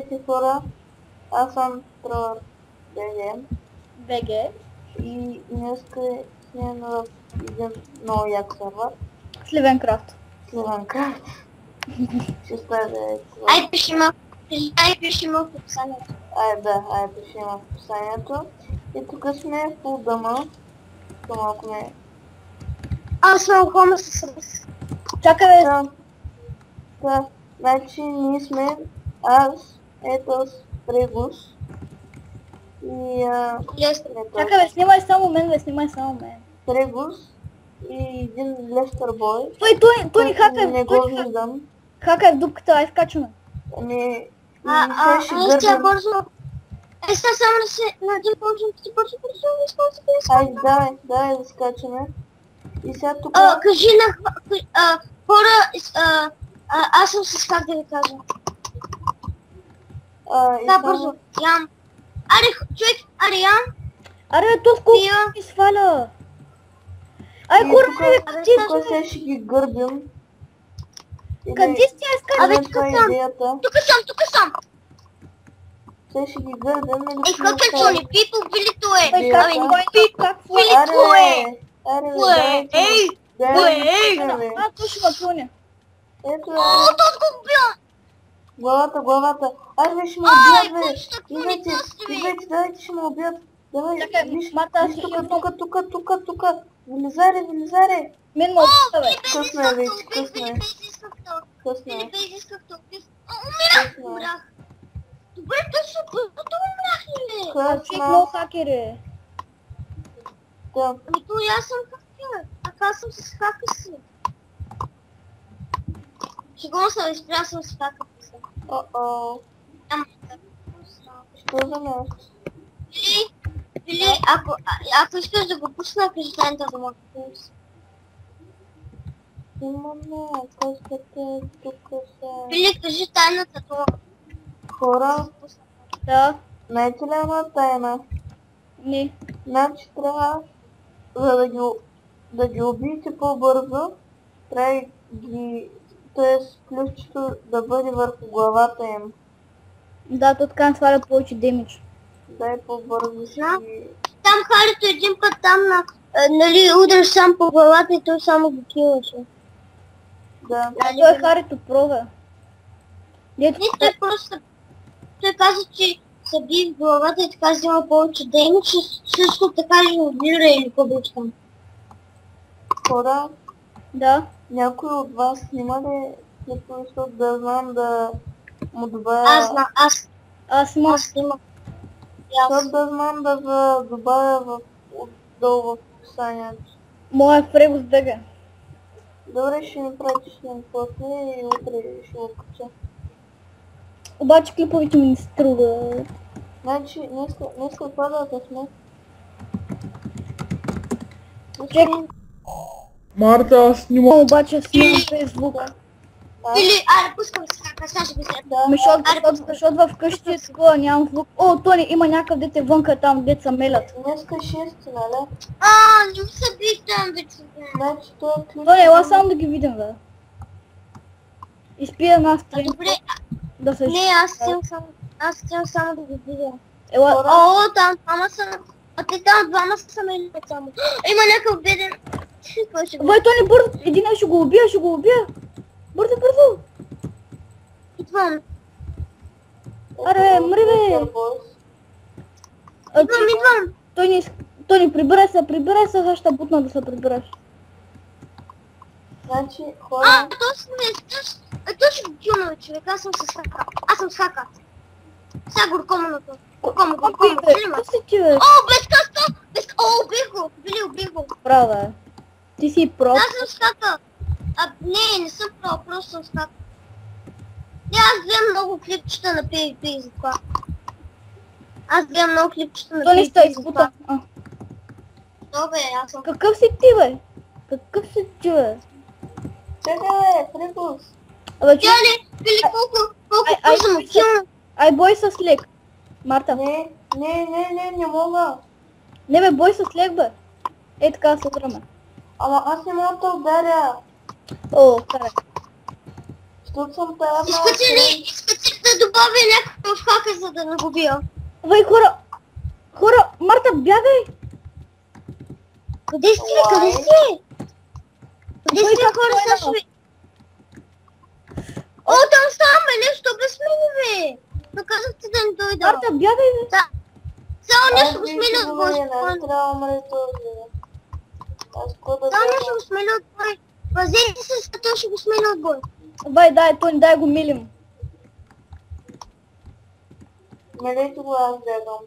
Здравейте хора, аз съм Трор БГ БГ. и днеска сме в един много як сервер, Сливенкрафт. Сливенкрафт. Ще ставя това. Ай, пиши малко в описанието. Пиши в описанието. И тук сме в Улдъма. Малко не. Аз съм хома с ръс. Чакай бе. Да, значи ние сме аз, Етос, Прегус и Чакай бе, снимай само мен, снимай само мен. Прегус и един Лестър Бой. Той хакай, не го виждам. Хакай в дупката, ай скачваме. Сега ще гърдам. Бързо. Сега само да се надим бързо, Айде, давай да скачаме. И сега тук... Кажи на хора, аз съм с как да ви кажа. Да, бързо, ям. Аре, човек, ям. Аре, то сколко ми сваля. Ай, хора, тук сега ще ги гърбим. Къде сте, аз скачам? Тук съм. Сега ще ги гърбим. Как е, Тони? People, велито е. Какво е? Ей! То ще ме плюне. Ето О, тот го убил! Главата. Аре, ще ме убият, бе. Идвайте, давайте, ще ме убият. Давай, виж, тук. Вилизаре. Мен ме убита, бе. Късно е вече, късно е. Умрях. Добре, точно, умрях ли? Човек много хакери. Да. Ами то аз съм хакер. Аз съм с хака си. Шегувам се, изпря съм с хака си. Що за нещо? Били, ако искаш да го пусна, кажи тайната да му пусна. Имаме, къскате тук са... Били, кажи тайната това. Хора, Да. знаете ли една тайна? Не. Значи трябва, за да ги убиете по-бързо, трябва ги... т.е. ключето да бъде върху главата им. Да, то така не свалят повече демидж. Дай по-бързо си... Там Харито един път там нали, удряш сам по главата и той само го килаше. Да. Той е Харито прова. Не, той просто... Той каза, че се би в главата и така взема повече демидж, също така жонглира или какво беше там. Хора, Да. някой от вас снима ли след защото да знам да му добавя... Аз имам. Защото да знам да добавя отдолу в описанието. Моя Фрегус БГ. Добре, ще ми пратиш на после и утре ще го кача. Обаче клиповите ми не струват. Значи, днеска падата сме. Чек. Марта, аз снимам. Обаче снимам без звук. Или, аре, пускам се хака, сега ще го след. Защото вкъщи е такова, нямам звук. О, Тони, има някакъв дете вънка там, деца мелят. Днеска 6, нали? Не се питам, вече. Значи това е ключ. Тони, ела само да ги видим, бе. Изпия една стрим. Добре, Да се... не, аз искам само да го видя. Ела... О, там двама са... А те там двама са мели само. Има някакъв беден... Бай, Тони, бързо! Един ще го убия! Бързо! Идвам. Аре, мри, бе! Идвам. Тони, прибирай се, сега ще бутна да се прибираш. Значи, хора... Точно точно гюна, човек, аз съм с хака. Сега горкоманото. Какво си ти, бе? О, без каска! Убих го. Право, бе. Ти си про. Аз съм с хака. Не съм про, просто съм с хака. Не, аз гледам много клипчета на PvP за това. Тони ще изпута. Добре, аз съм... Какъв си ти, бе? Чакай, бе, Фрегус. Абе, че... Били, колко съм отхилна. Ай, бой с лек. Марта. Не мога. Не, бе, бой с лек, бе. Ей, така се удраме. Ама аз не мога да ударя. О, карай. Ще Туцам тази Искате да добавя някакъв в хака, за да не го бия. Вай, хора! Хора, Марта, бягай! Къде сте, бе? Къде сте? Къде Вай, сте, как хора, това е Сашо? О, там става, бе, нещо без мене, бе. Да казахте да не дойда. Марта, бягай, бе! Само нещо го сменя от бой. Не трябва да умре този. Аз какво да Само правя? нещо го сменя от бой. Пазете се, за това ще го сменя от бой. Вай, дай, Тони, дай го милим. Мелете го, аз бягам.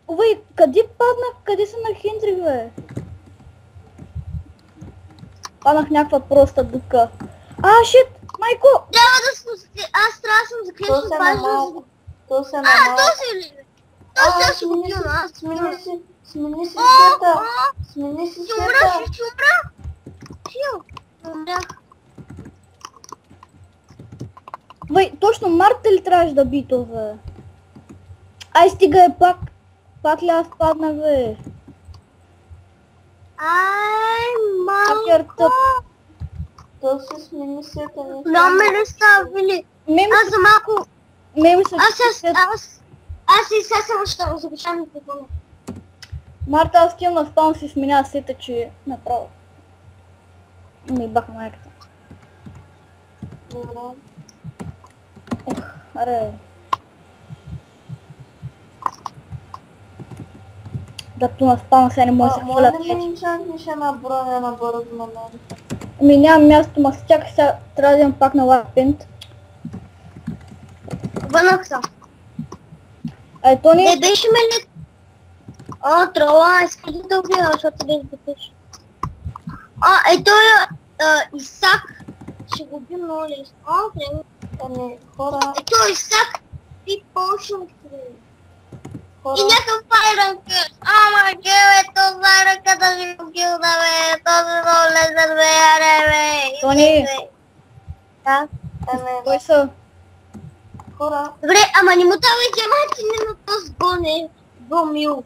Вай, къде паднах? Къде са на Хендрик, бе? Паднах някаква проста дупка. Шит! Майко! Трябва да спусти. Аз трябва да съм заклен То с се бажа. намалко. То се А, намалко. този ли, бе? Този ще го бил, аз. Смени си света. О, Смени си ще умра, света. ще умра. Умрях. Вай, точно Марта ли трябваше да би това, бе? Ай, стига е пак. Пак ли аз паднах, бе? Ай, Хакер малко. тъп. То се смени света. Голямо ли ставили? Мем Аз за малко... се... Аз и сега съм още започвам да помня. Марта, аз кил на спаун си сменя сета, че направо. Ми баха майката. Добре. Аре. Да ту на спаун сега не може да се Може хвалят ли вече. ми инчантниш една броня на бързо на мен? Ами нямам място, ма чакай сега, трябва да имам пак на лайфпинт. Вънах съм. Ай, Тони, Не беше ме ли? О, трола, искаш ли да убия, защото беше бутиш. Ето Исак. Ще го убим много лесно. Прямо. Ами, хора, Ето Исак. И Potion. хора, И някакъв Iron Curse. Ама, бе, това ръка да ви убил, да бе. Този много лезен, бе, аре, бе. Тони. Да. ами, кой са? хора, Добре, ама не му давай диамантини на този гоне. Гомил.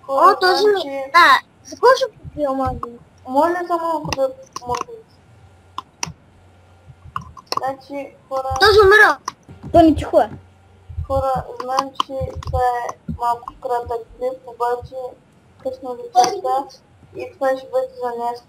хора, О, този ми... значи, Да, за какво ще попил, маги? моля за малко да мъкнете. Значи, хора, Този умира. Тони, тихо е. хора, знам, че това е малко кратък клип, обаче късно вечерта и това ще бъде за днес.